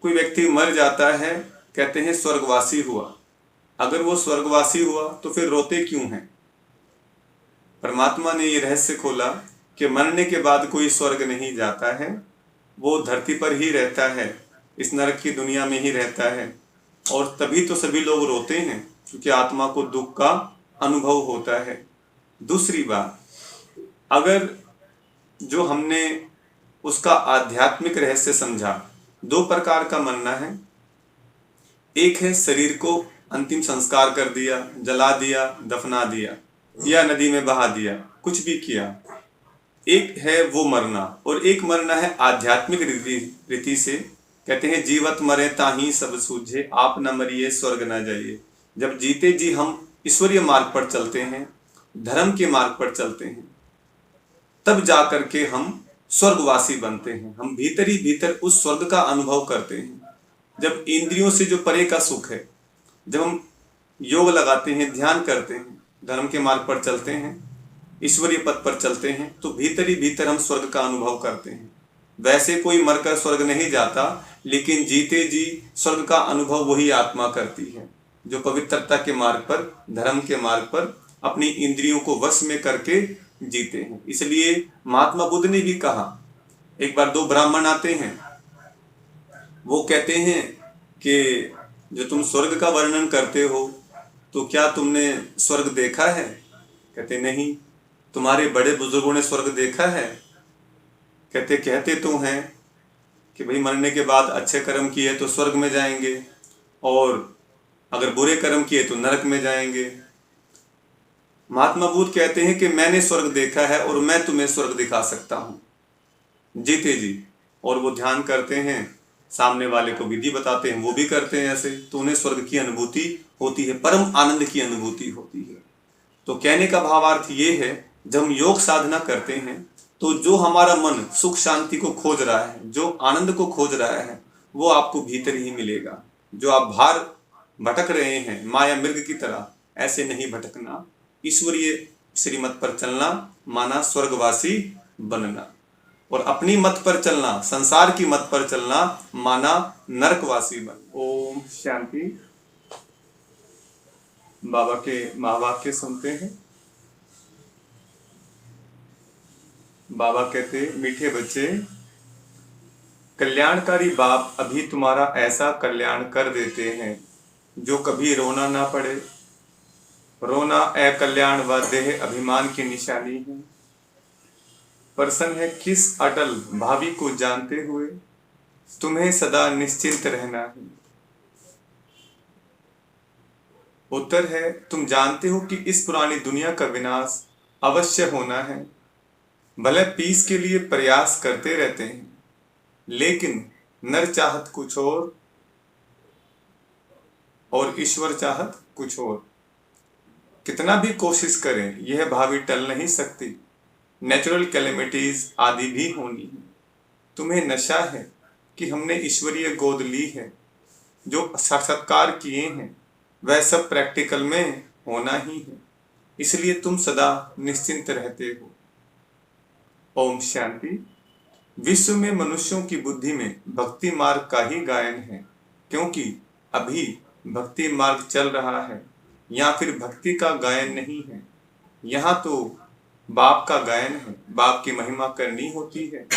कोई व्यक्ति मर जाता है, कहते हैं स्वर्गवासी हुआ। अगर वो स्वर्गवासी हुआ तो फिर रोते क्यों हैं? परमात्मा ने ये रहस्य खोला कि मरने के बाद कोई स्वर्ग नहीं जाता है, वो धरती पर ही रहता है, इस नरक की दुनिया में ही रहता है। और तभी तो सभी लोग रोते हैं, क्योंकि आत्मा को दुख का अनुभव होता है। दूसरी बात, अगर जो हमने उसका आध्यात्मिक रहस्य समझा, दो प्रकार का मानना है। एक है शरीर को अंतिम संस्कार कर दिया, जला दिया, दफना दिया या नदी में बहा दिया, कुछ भी किया। एक है वो मरना, और एक मरना है आध्यात्मिक रीति से। कहते हैं जीवत मरे ताही सब सूझे, आप न मरिए स्वर्ग न जाइए। जब जीते जी हम ईश्वरीय मार्ग पर चलते हैं, धर्म के मार्ग पर चलते हैं, तब जाकर के हम स्वर्गवासी बनते हैं। हम भीतर ही भीतर उस स्वर्ग का अनुभव करते हैं। जब इंद्रियों से जो परे का सुख है, जब हम योग लगाते हैं, ध्यान करते हैं, धर्म के मार्ग पर चलते हैं, ईश्वरीय पथ पर चलते हैं, तो भीतर ही भीतर हम स्वर्ग का अनुभव करते हैं। वैसे कोई मरकर स्वर्ग नहीं जाता, लेकिन जीते जी स्वर्ग का अनुभव वही आत्मा करती है जो पवित्रता के मार्ग पर, धर्म के मार्ग पर अपनी इंद्रियों को वश में करके जीते हैं। इसलिए महात्मा बुद्ध ने भी कहा, एक बार दो ब्राह्मण आते हैं, वो कहते हैं कि जो तुम स्वर्ग का वर्णन करते हो, तो क्या तुमने स्वर्ग देखा है? कहते नहीं। तुम्हारे बड़े बुजुर्गों ने स्वर्ग देखा है? कहते तो हैं कि भाई मरने के बाद अच्छे कर्म किए तो स्वर्ग में जाएंगे, और अगर बुरे कर्म किए तो नरक में जाएंगे। महात्मा बुद्ध कहते हैं कि मैंने स्वर्ग देखा है और मैं तुम्हें स्वर्ग दिखा सकता हूं, जीते जी। और वो ध्यान करते हैं, सामने वाले को विधि बताते हैं, वो भी करते हैं ऐसे, तो उन्हें स्वर्ग की अनुभूति होती है, परम आनंद की अनुभूति होती है। तो कहने का भावार्थ ये है, जब हम योग साधना करते हैं तो जो हमारा मन सुख शांति को खोज रहा है, जो आनंद को खोज रहा है, वो आपको भीतर ही मिलेगा। जो आप बाहर भटक रहे हैं माया मृग की तरह, ऐसे नहीं भटकना। ईश्वरीय श्रीमत पर चलना माना स्वर्गवासी बनना, और अपनी मत पर चलना, संसार की मत पर चलना माना नरकवासी बन। ओम शांति। बाबा के महावाक्य सुनते हैं। बाबा कहते, मीठे बच्चे, कल्याणकारी बाप अभी तुम्हारा ऐसा कल्याण कर देते हैं जो कभी रोना ना पड़े। रोना अकल्याण व देह अभिमान की निशानी है। प्रश्न है, किस अटल भावी को जानते हुए तुम्हें सदा निश्चिंत रहना है? उत्तर है, तुम जानते हो कि इस पुरानी दुनिया का विनाश अवश्य होना है। भले पीस के लिए प्रयास करते रहते हैं, लेकिन नर चाहत कुछ और ईश्वर चाहत कुछ और। कितना भी कोशिश करें, यह भावी टल नहीं सकती। नेचुरल कैलेमिटीज आदि भी होनी है। तुम्हें नशा है कि हमने ईश्वरीय गोद ली है, जो साक्षात्कार किए हैं वह सब प्रैक्टिकल में होना ही है, इसलिए तुम सदा निश्चिंत रहते हो। ओम शांति। विश्व में मनुष्यों की बुद्धि में भक्ति मार्ग का ही गायन है, क्योंकि अभी भक्ति मार्ग चल रहा है, या फिर भक्ति का गायन नहीं है। यहाँ तो बाप का गायन है, बाप की महिमा करनी होती है।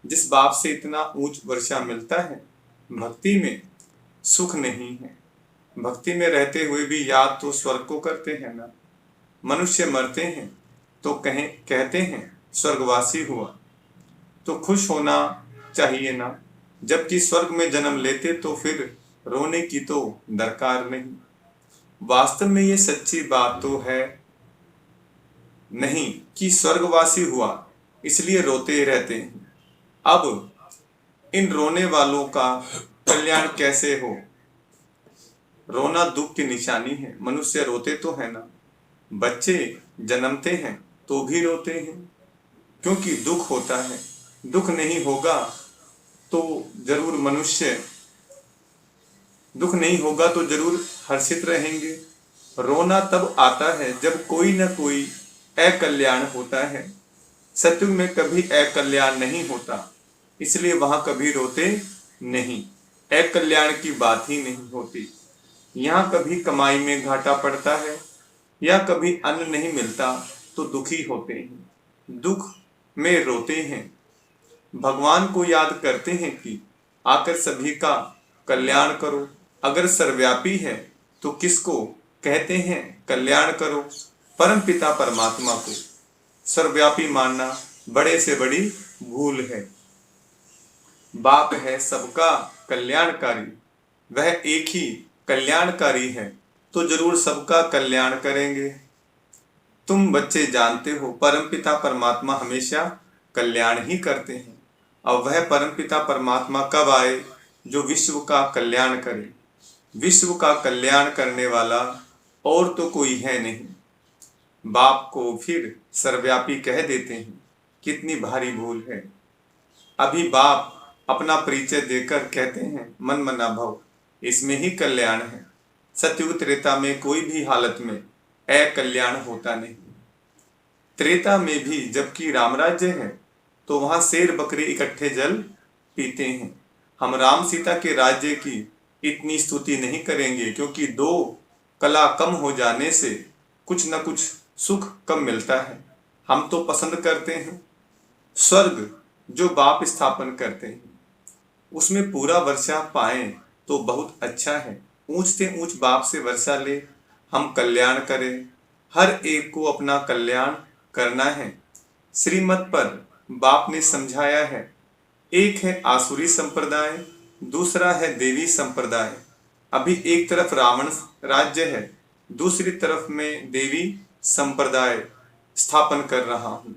जिस बाप से इतना ऊंच वर्षा मिलता है, भक्ति में सुख नहीं है। भक्ति में रहते हुए भी याद तो स्वर्ग को करते हैं ना। मनुष्य मरते हैं तो कहते हैं स्वर्गवासी हुआ, तो खुश होना चाहिए ना। जबकि स्वर्ग में जन्म लेते तो फिर रोने की तो दरकार नहीं। वास्तव में ये सच्ची बात तो है नहीं कि स्वर्गवासी हुआ इसलिए रोते रहते हैं। अब इन रोने वालों का कल्याण कैसे हो? रोना दुख की निशानी है। मनुष्य रोते तो है ना। बच्चे जन्मते हैं तो भी रोते हैं, क्योंकि दुख होता है। दुख नहीं होगा तो जरूर हर्षित रहेंगे। रोना तब आता है जब कोई न कोई अकल्याण होता है। सत्युग में कभी अकल्याण नहीं होता, इसलिए वहां कभी रोते नहीं। अकल्याण की बात ही नहीं होती। यहाँ कभी कमाई में घाटा पड़ता है या कभी अन्न नहीं मिलता तो दुखी होते हैं, दुख में रोते हैं, भगवान को याद करते हैं कि आकर सभी का कल्याण करो। अगर सर्वव्यापी है तो किसको कहते हैं कल्याण करो? परम पिता परमात्मा को सर्वव्यापी मानना बड़े से बड़ी भूल है। बाप है सबका कल्याणकारी, वह एक ही कल्याणकारी है तो जरूर सबका कल्याण करेंगे। तुम बच्चे जानते हो परमपिता परमात्मा हमेशा कल्याण ही करते हैं। अब वह परमपिता परमात्मा कब आए जो विश्व का कल्याण करे? विश्व का कल्याण करने वाला और तो कोई है नहीं। बाप को फिर सर्वव्यापी कह देते हैं, कितनी भारी भूल है। अभी बाप अपना परिचय देकर कहते हैं मन मना भव, इसमें ही कल्याण है। सतयुग त्रेता में कोई भी हालत में अकल्याण होता नहीं। त्रेता में भी जबकि राम राज्य है तो वहां शेर बकरी इकट्ठे जल पीते हैं। हम राम सीता के राज्य की इतनी स्तुति नहीं करेंगे क्योंकि दो कला कम हो जाने से कुछ न कुछ सुख कम मिलता है। हम तो पसंद करते हैं स्वर्ग जो बाप स्थापन करते हैं, उसमें पूरा वर्षा पाएं तो बहुत अच्छा है। ऊंच से ऊंच बाप से वर्षा ले, हम कल्याण करें। हर एक को अपना कल्याण करना है। श्रीमत पर बाप ने समझाया है, एक है आसुरी संप्रदाय, दूसरा है देवी संप्रदाय। अभी एक तरफ रावण राज्य है, दूसरी तरफ में देवी संप्रदाय स्थापन कर रहा हूं।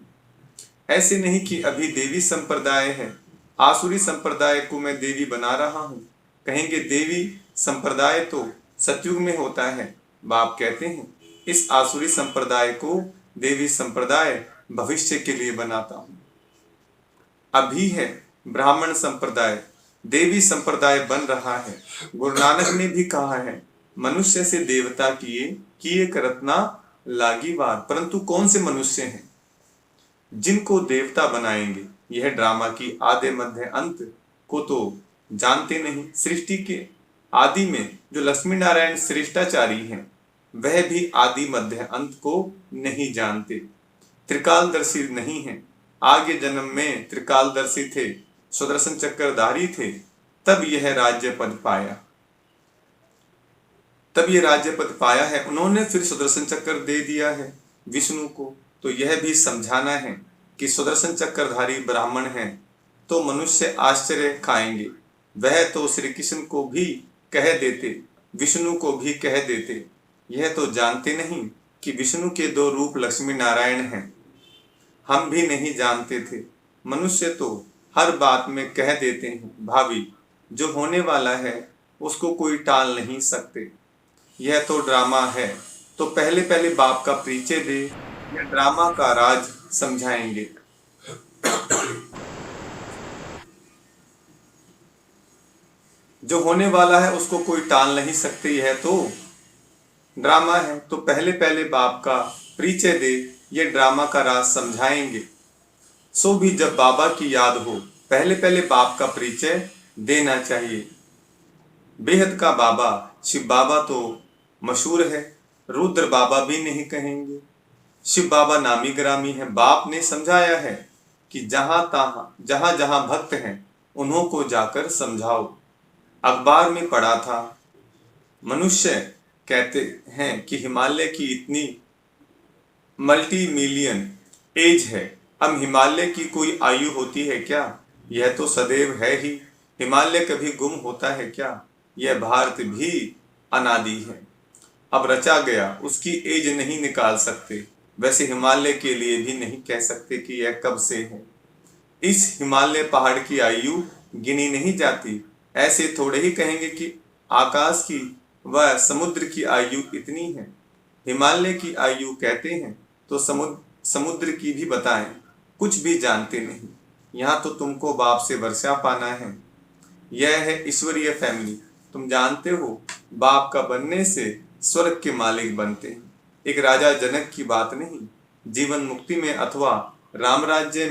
ऐसे नहीं कि अभी देवी संप्रदाय है, आसुरी संप्रदाय को मैं देवी बना रहा हूं। कहेंगे देवी संप्रदाय तो सतयुग में होता है। बाप कहते हैं इस आसुरी संप्रदाय को देवी संप्रदाय भविष्य के लिए बनाता हूं। अभी है ब्राह्मण संप्रदाय, देवी संप्रदाय बन रहा है। गुरु नानक ने भी कहा है, मनुष्य से देवता किए करत ना लागी वार। परंतु कौन से मनुष्य हैं जिनको देवता बनाएंगे? यह ड्रामा की आदि मध्य अंत को तो जानते नहीं। सृष्टि के आदि में जो लक्ष्मी नारायण श्रेष्ठाचारी हैं वह भी आदि मध्य अंत को नहीं जानते, त्रिकालदर्शी नहीं है। आगे जन्म में त्रिकालदर्शी थे, सुदर्शन चक्रधारी थे, तब यह राज्य पद पाया, तब यह राज्य पद पाया है। उन्होंने फिर सुदर्शन चक्र दे दिया है विष्णु को। तो यह भी समझाना है कि सुदर्शन चक्रधारी ब्राह्मण हैं तो मनुष्य आश्चर्य खाएंगे। वह तो श्री कृष्ण को भी कह देते, विष्णु को भी कह देते। यह तो जानते नहीं कि विष्णु के दो रूप लक्ष्मी नारायण हैं। हम भी नहीं जानते थे। मनुष्य तो हर बात में कह देते हैं भावी, जो होने वाला है उसको कोई टाल नहीं सकते। यह तो ड्रामा है, तो पहले पहले बाप का परिचय दे, यह ड्रामा का राज समझाएंगे। जो होने वाला है उसको कोई टाल नहीं सकते, यह तो ड्रामा है। तो पहले पहले बाप का परिचय दे, यह ड्रामा का राज समझाएंगे। सो भी जब बाबा की याद हो, पहले पहले बाप का परिचय देना चाहिए। बेहद का बाबा शिव बाबा तो मशहूर है, रुद्र बाबा भी नहीं कहेंगे। शिव बाबा नामी ग्रामी है। बाप ने समझाया है कि जहां जहां भक्त हैं उन्हों को जाकर समझाओ। अखबार में पढ़ा था, मनुष्य कहते हैं कि हिमालय की इतनी मल्टी मिलियन एज है, अब हिमालय की कोई आयु होती है क्या? यह तो सदैव है ही। हिमालय कभी गुम होता है क्या? यह भारत भी अनादि है, अब रचा गया, उसकी एज नहीं निकाल सकते। वैसे हिमालय के लिए भी नहीं कह सकते कि यह कब से है। इस हिमालय पहाड़ की आयु गिनी नहीं जाती। ऐसे थोड़े ही कहेंगे कि आकाश की व समुद्र की आयु इतनी है। हिमालय की आयु कहते हैं तो समुद्र की भी बताएं। कुछ भी जानते नहीं। यहाँ तो तुमको बाप से वर्षा पाना है। यह है ईश्वरीय फैमिली। तुम जानते हो बाप का बनने से स्वर्ग के मालिक बनते हैं। एक राजा जनक की बात नहीं। जीवन मुक्ति में अथवा राम राज्य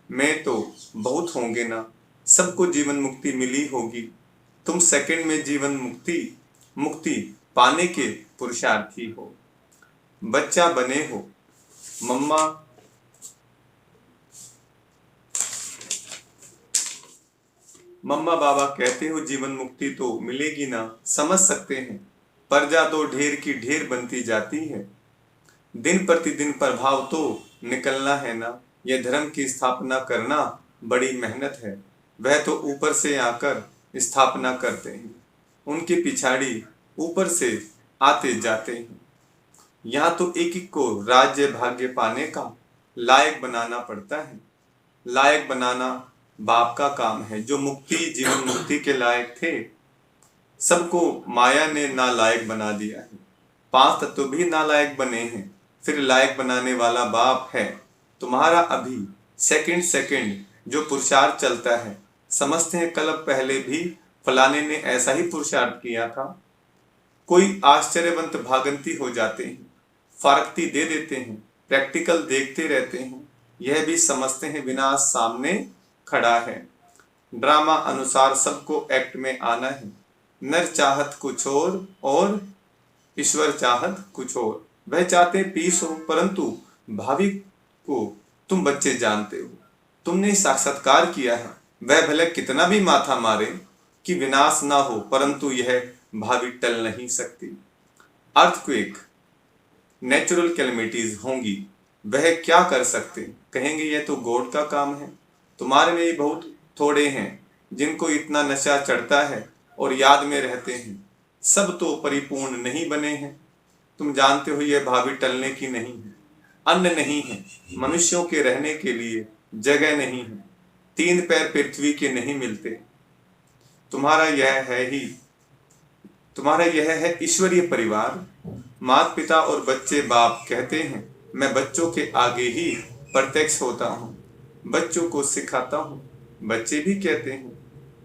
में तो बहुत होंगे ना। सबको जीवन मुक्ति मिली होगी। तुम सेकंड में जीवन मुक्ति मुक्ति पाने के पुरुषार्थी हो। बच्चा बने हो, मम्मा मम्मा बाबा कहते हो जीवन मुक्ति तो मिलेगी ना, समझ सकते हैं। प्रजा तो ढेर की ढेर बनती जाती है। दिन प्रतिदिन प्रभाव तो निकलना है ना। यह धर्म की स्थापना करना बड़ी मेहनत है। वह तो ऊपर से आकर स्थापना करते हैं, उनकी पिछाड़ी ऊपर से आते जाते हैं। यहाँ तो एक एक को राज्य भाग्य पाने का लायक बनाना पड़ता है। लायक बनाना बाप का काम है। जो मुक्ति जीवन मुक्ति के लायक थे, सबको माया ने नालायक बना दिया है। 5 तत्व भी नालायक बने हैं, फिर लायक बनाने वाला बाप है। तुम्हारा अभी सेकंड सेकंड जो पुरुषार्थ चलता है, समझते हैं कल पहले भी फलाने ने ऐसा ही पुरुषार्थ किया था। कोई आश्चर्यवंत भागंती हो जाते हैं, फारकती दे देते हैं, प्रैक्टिकल देखते रहते हैं। यह भी समझते हैं विनाश सामने खड़ा है। ड्रामा अनुसार सबको एक्ट में आना है। नर चाहत कुछ और ईश्वर चाहत कुछ और। वह चाहते पीस हो, परंतु भावी को तुम बच्चे जानते हो, तुमने साक्षात्कार किया है। वह भले कितना भी माथा मारे कि विनाश ना हो, परंतु यह भावी टल नहीं सकती। अर्थक्वेक, नेचुरल कैलेमिटीज होंगी, वह क्या कर सकते? कहेंगे यह तो गॉड का काम है। तुम्हारे में बहुत थोड़े हैं जिनको इतना नशा चढ़ता है और याद में रहते हैं। सब तो परिपूर्ण नहीं बने हैं। तुम जानते हो यह भावी टलने की नहीं है। अन्न नहीं है, मनुष्यों के रहने के लिए जगह नहीं है। 3 पैर पृथ्वी के नहीं मिलते। तुम्हारा यह है ईश्वरीय परिवार। माता पिता और बच्चे बाप कहते हैं मैं बच्चों के आगे ही प्रत्यक्ष होता हूँ, बच्चों को सिखाता हूँ। बच्चे भी कहते हैं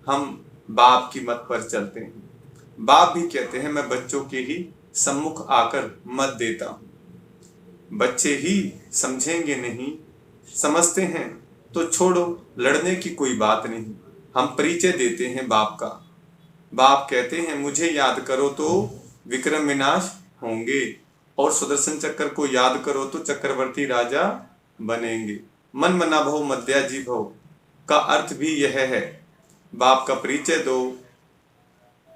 हम बाप की मत पर चलते हैं। बाप भी कहते हैं मैं बच्चों के ही सम्मुख आकर मत देता हूँ। बच्चे ही समझेंगे नहीं, समझते हैं तो छोड़ो, लड़ने की कोई बात नहीं। हम परिचय देते हैं बाप का। बाप कहते हैं मुझे याद करो तो विक्रम विनाश होंगे, और सुदर्शन चक्र को याद करो तो चक्रवर्ती राजा बनेंगे। मन मना भव मध्याजी भव का अर्थ भी यह है। बाप का परिचय दो,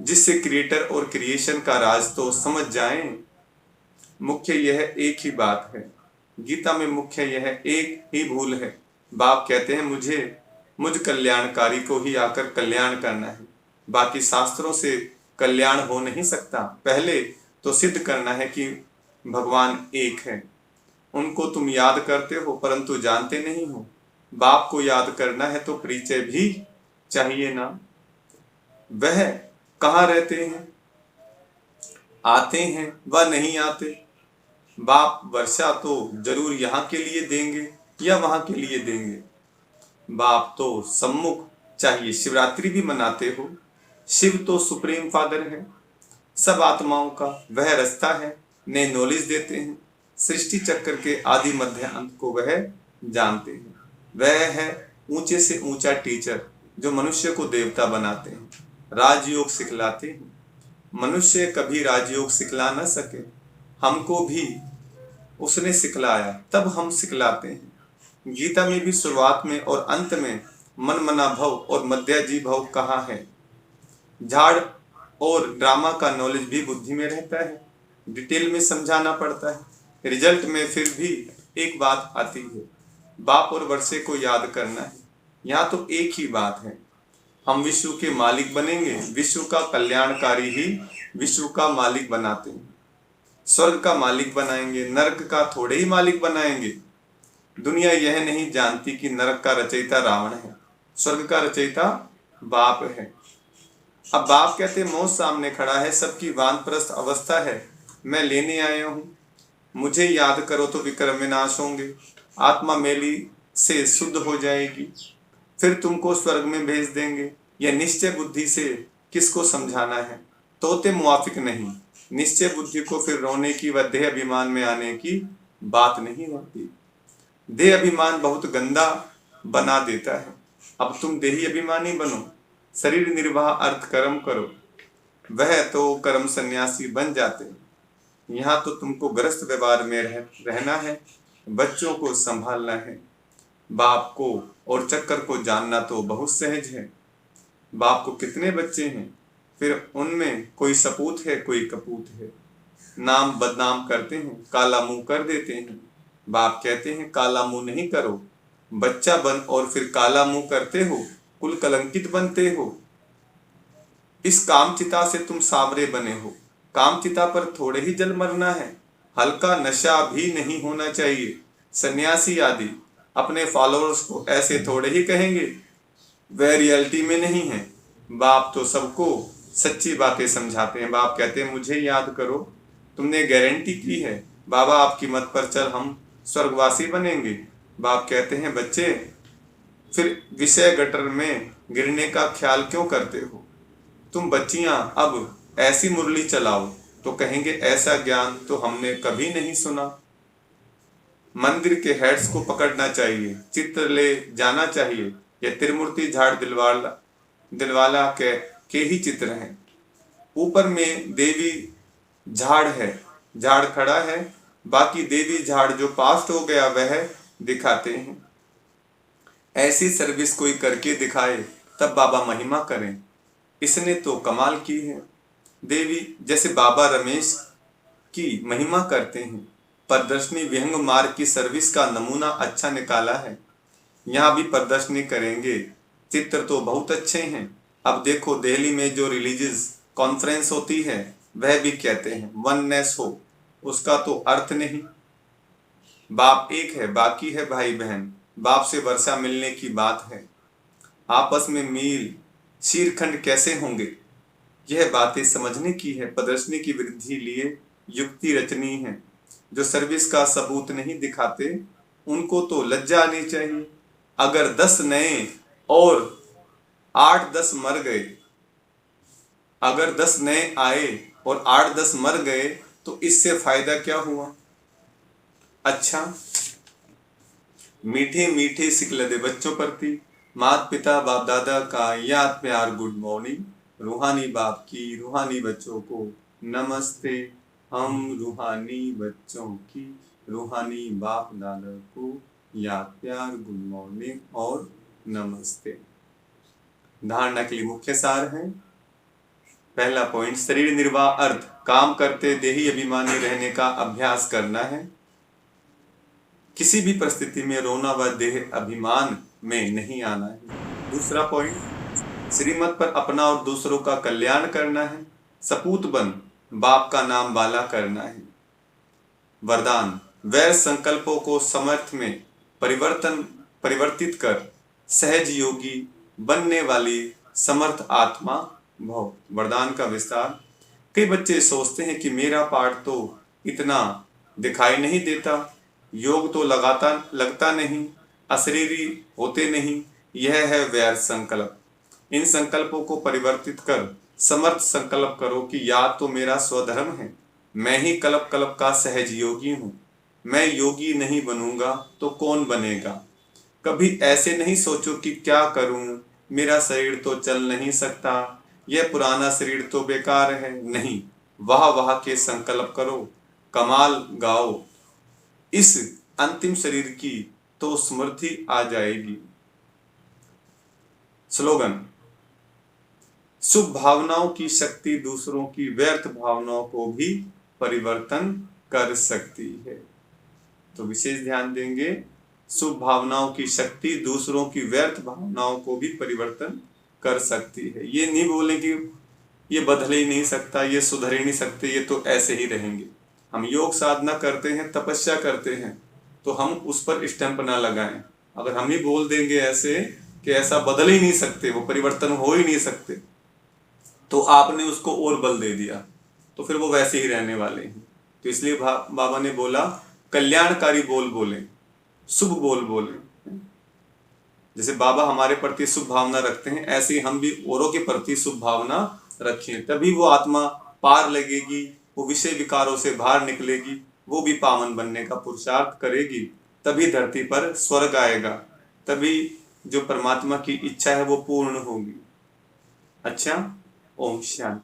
जिससे क्रिएटर और क्रिएशन का राज तो समझ जाएं। मुख्य यह एक ही बात है। गीता में मुख्य यह एक ही भूल है। बाप कहते हैं मुझ कल्याणकारी को ही आकर कल्याण करना है। बाकी शास्त्रों से कल्याण हो नहीं सकता। पहले तो सिद्ध करना है कि भगवान एक है। उनको तुम याद करते हो परंतु जानते नहीं हो। बाप को याद करना है तो परिचय भी चाहिए ना। वह कहाँ रहते हैं, आते हैं व नहीं आते। बाप वर्षा तो जरूर यहाँ के लिए देंगे या वहां के लिए देंगे। बाप तो सम्मुख चाहिए। शिवरात्रि भी मनाते हो, शिव तो सुप्रीम फादर है, सब आत्माओं का वह रास्ता है। ने नॉलेज देते हैं। सृष्टि चक्र के आदि मध्य अंत को वह जानते हैं। वह है ऊंचे से ऊंचा टीचर जो मनुष्य को देवता बनाते हैं, राजयोग सिखलाते हैं। मनुष्य कभी राजयोग सिखला न सके, हमको भी उसने सिखलाया, तब हम सिखलाते हैं। गीता में भी शुरुआत में और अंत में मन मना भव और मध्याजी भव कहा है। झाड़ और ड्रामा का नॉलेज भी बुद्धि में रहता है, डिटेल में समझाना पड़ता है। रिजल्ट में फिर भी एक बात आती है, बाप और वर्षे को याद करना है। यहाँ तो एक ही बात है, हम विश्व के मालिक बनेंगे। विश्व का कल्याणकारी ही विश्व का मालिक बनाते हैं। स्वर्ग का मालिक बनाएंगे, नरक का थोड़े ही मालिक बनाएंगे। दुनिया यह नहीं जानती कि नरक का रचयिता रावण है, स्वर्ग का रचयिता बाप है। अब बाप कहते मौत सामने खड़ा है, सबकी वानप्रस्थ अवस्था है, मैं लेने आया हूँ। मुझे याद करो तो विक्रम विनाश होंगे, आत्मा मेली से शुद्ध हो जाएगी, फिर तुमको स्वर्ग में भेज देंगे। यह निश्चय बुद्धि से किसको समझाना है? तोते मुआफिक नहीं। निश्चय बुद्धि को फिर रोने की व देह अभिमान में आने की बात नहीं होती। देह अभिमान बहुत गंदा बना देता है। अब तुम देही अभिमानी बनो, शरीर निर्वाह अर्थ कर्म करो, वह तो कर्म सन्यासी बन जाते। यहाँ तो तुमको गृहस्थ व्यवहार में रहना है, बच्चों को संभालना है। बाप को और चक्कर को जानना तो बहुत सहज है। बाप को कितने बच्चे हैं, फिर उनमें कोई सपूत है कोई कपूत है। नाम बदनाम करते हैं, काला मुंह कर देते हैं। बाप कहते हैं काला मुंह नहीं करो, बच्चा बन और फिर काला मुंह करते हो, कुल कलंकित बनते हो। इस कामचिता से तुम सावरे बने हो, कामचिता पर थोड़े ही जल मरना है, हल्का नशा भी नहीं होना चाहिए। सन्यासी आदि अपने फॉलोअर्स को ऐसे थोड़े ही कहेंगे, वह रियलिटी में नहीं है। बाप तो सबको सच्ची बातें समझाते हैं। बाप कहते हैं मुझे याद करो, तुमने गारंटी की है बाबा आपकी मत पर चल हम स्वर्गवासी बनेंगे। बाप कहते हैं बच्चे फिर विषय गटर में गिरने का ख्याल क्यों करते हो, तुम बच्चियां अब ऐसी मुरली चलाओ तो कहेंगे ऐसा ज्ञान तो हमने कभी नहीं सुना। मंदिर के हेड्स को पकड़ना चाहिए, चित्र ले जाना चाहिए। यह त्रिमूर्ति झाड़ दिलवाला के ही चित्र हैं। ऊपर में देवी झाड़ है, झाड़ खड़ा है, बाकी देवी झाड़ जो पास्ट हो गया वह दिखाते हैं। ऐसी सर्विस कोई करके दिखाए तब बाबा महिमा करें। इसने तो कमाल की है। देवी जैसे बाबा रमेश की महिमा करते हैं। प्रदर्शनी विहंग मार्ग की सर्विस का नमूना अच्छा निकाला है। यहाँ भी प्रदर्शनी करेंगे, चित्र तो बहुत अच्छे हैं। अब देखो दिल्ली में जो रिलीजियस कॉन्फ्रेंस होती है वह भी कहते हैं वननेस हो, उसका तो अर्थ नहीं। बाप एक है, बाकी है भाई बहन। बाप से वर्षा मिलने की बात है, आपस में मील शीरखंड कैसे होंगे, यह बातें समझने की है। प्रदर्शनी की वृद्धि लिए युक्ति रचनी है। जो सर्विस का सबूत नहीं दिखाते उनको तो लज्जा आनी चाहिए। अगर 10 नए और 8-10 मर गए, अगर 10 नए आए और 8-10 मर गए तो इससे फायदा क्या हुआ। अच्छा, मीठे मीठे सिकलदे बच्चों प्रति माता पिता बाप दादा का याद प्यार गुड मॉर्निंग। रूहानी बाप की रूहानी बच्चों को नमस्ते। हम रूहानी बच्चों की रूहानी बाप दादा को याद प्यार गुड मॉर्निंग और नमस्ते। धारणा के लिए मुख्य सार है। पहला पॉइंट, शरीर निर्वाह अर्थ काम करते देही अभिमानी रहने का अभ्यास करना है। किसी भी परिस्थिति में रोना व देह अभिमान में नहीं आना है। दूसरा पॉइंट, श्रीमत पर अपना और दूसरों का कल्याण करना है। सपूत बन बाप का नाम वाला करना है। वरदान, वैर संकल्पों को समर्थ में परिवर्तित कर सहज योगी बनने वाली समर्थ आत्मा भव। वरदान का विस्तार, कई बच्चे सोचते हैं कि मेरा पाठ तो इतना दिखाई नहीं देता, योग तो लगता नहीं, अशरीरी होते नहीं। यह है वैर संकल्प। इन संकल्पों को परिवर्तित कर समर्थ संकल्प करो कि याद तो मेरा स्वधर्म है, मैं ही कल्प कल्प का सहज योगी हूँ। मैं योगी नहीं बनूंगा तो कौन बनेगा। कभी ऐसे नहीं सोचो कि क्या करूं, मेरा शरीर तो चल नहीं सकता, यह पुराना शरीर तो बेकार है। नहीं, वाह वाह के संकल्प करो, कमाल गाओ। इस अंतिम शरीर की तो स्मृति आ जाएगी। स्लोगन, शुभ भावनाओं की शक्ति दूसरों की व्यर्थ भावनाओं को भी परिवर्तन कर सकती है। तो विशेष ध्यान देंगे, शुभ भावनाओं की शक्ति दूसरों की व्यर्थ भावनाओं को भी परिवर्तन कर सकती है। ये नहीं बोले कि ये बदल ही नहीं सकता, ये सुधर ही नहीं सकते, ये तो ऐसे ही रहेंगे। हम योग साधना करते हैं, तपस्या करते हैं, तो हम उस पर स्टैंप ना लगाएं। अगर हम ही बोल देंगे ऐसे कि ऐसा बदल ही नहीं सकते, वो परिवर्तन हो ही नहीं सकते, तो आपने उसको और बल दे दिया, तो फिर वो वैसे ही रहने वाले हैं। तो इसलिए बाबा ने बोला कल्याणकारी बोल बोले, शुभ बोल बोले। जैसे बाबा हमारे प्रति शुभ भावना रखते हैं, ऐसे ही हम भी औरों के प्रति शुभ भावना रखें, तभी वो आत्मा पार लगेगी, वो विषय विकारों से बाहर निकलेगी, वो भी पावन बनने का पुरुषार्थ करेगी। तभी धरती पर स्वर्ग आएगा, तभी जो परमात्मा की इच्छा है वो पूर्ण होगी। अच्छा, ओम शांति।